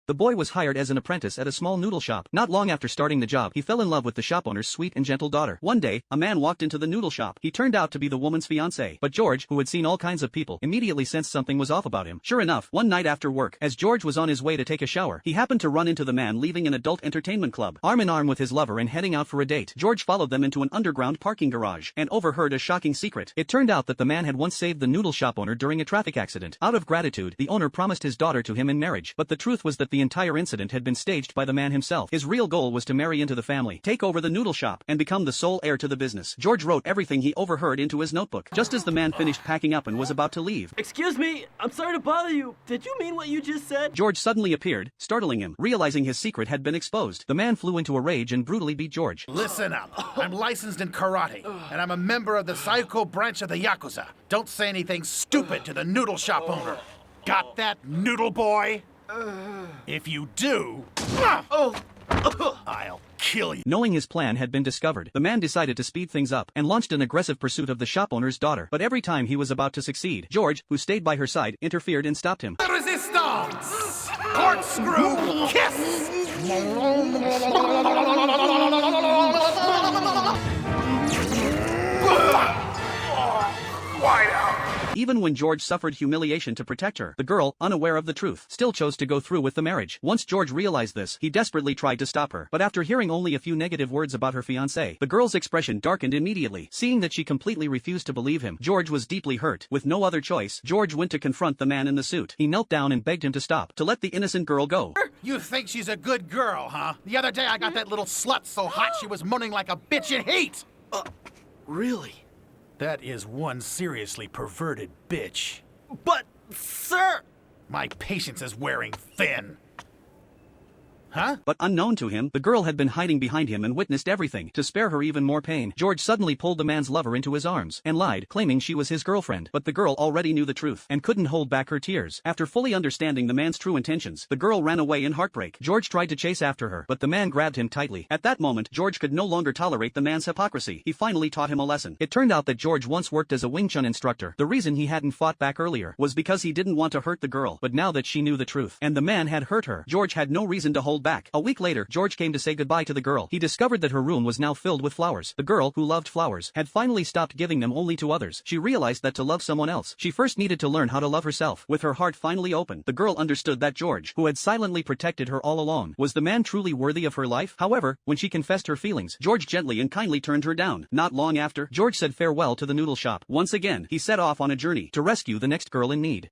The boy was hired as an apprentice at a small noodle shop. Not long after starting the job, he fell in love with the shop owner's sweet and gentle daughter. One day, a man walked into the noodle shop. He turned out to be the woman's fiancé. But George, who had seen all kinds of people, immediately sensed something was off about him. Sure enough, one night after work, as George was on his way to take a shower, he happened to run into the man leaving an adult entertainment club. Arm in arm with his lover and heading out for a date, George followed them into an underground parking garage and overheard a shocking secret. It turned out that the man had once saved the noodle shop owner during a traffic accident. Out of gratitude, the owner promised his daughter to him in marriage. But the truth was that the entire incident had been staged by the man himself. His real goal was to marry into the family, take over the noodle shop, and become the sole heir to the business. George wrote everything he overheard into his notebook. Just as the man finished packing up and was about to leave, Excuse me, I'm sorry to bother you. Did you mean what you just said? George suddenly appeared, startling him. Realizing his secret had been exposed, the man flew into a rage and brutally beat George. Listen up. I'm licensed in karate, and I'm a member of the Psycho branch of the Yakuza. Don't say anything stupid to the noodle shop owner. Got that, noodle boy? If you do, I'll kill you. Knowing his plan had been discovered, the man decided to speed things up and launched an aggressive pursuit of the shop owner's daughter. But every time he was about to succeed, George, who stayed by her side, interfered and stopped him. Resistance! Corkscrew kiss! White out! Even when George suffered humiliation to protect her, the girl, unaware of the truth, still chose to go through with the marriage. Once George realized this, he desperately tried to stop her. But after hearing only a few negative words about her fiancé, the girl's expression darkened immediately. Seeing that she completely refused to believe him, George was deeply hurt. With no other choice, George went to confront the man in the suit. He knelt down and begged him to stop, to let the innocent girl go. You think she's a good girl, huh? The other day I got that little slut so hot she was moaning like a bitch in heat! Really? That is one seriously perverted bitch. But, sir! My patience is wearing thin. Huh? But unknown to him, the girl had been hiding behind him and witnessed everything. To spare her even more pain, George suddenly pulled the man's lover into his arms and lied, claiming she was his girlfriend. But the girl already knew the truth and couldn't hold back her tears. After fully understanding the man's true intentions, the girl ran away in heartbreak. George tried to chase after her, but the man grabbed him tightly. At that moment, George could no longer tolerate the man's hypocrisy. He finally taught him a lesson. It turned out that George once worked as a Wing Chun instructor. The reason he hadn't fought back earlier was because he didn't want to hurt the girl. But now that she knew the truth, and the man had hurt her, George had no reason to hold back. A week later, George came to say goodbye to the girl. He discovered that her room was now filled with flowers. The girl, who loved flowers, had finally stopped giving them only to others. She realized that to love someone else, she first needed to learn how to love herself. With her heart finally open, the girl understood that George, who had silently protected her all along, was the man truly worthy of her life. However, when she confessed her feelings, George gently and kindly turned her down. Not long after, George said farewell to the noodle shop. Once again, he set off on a journey to rescue the next girl in need.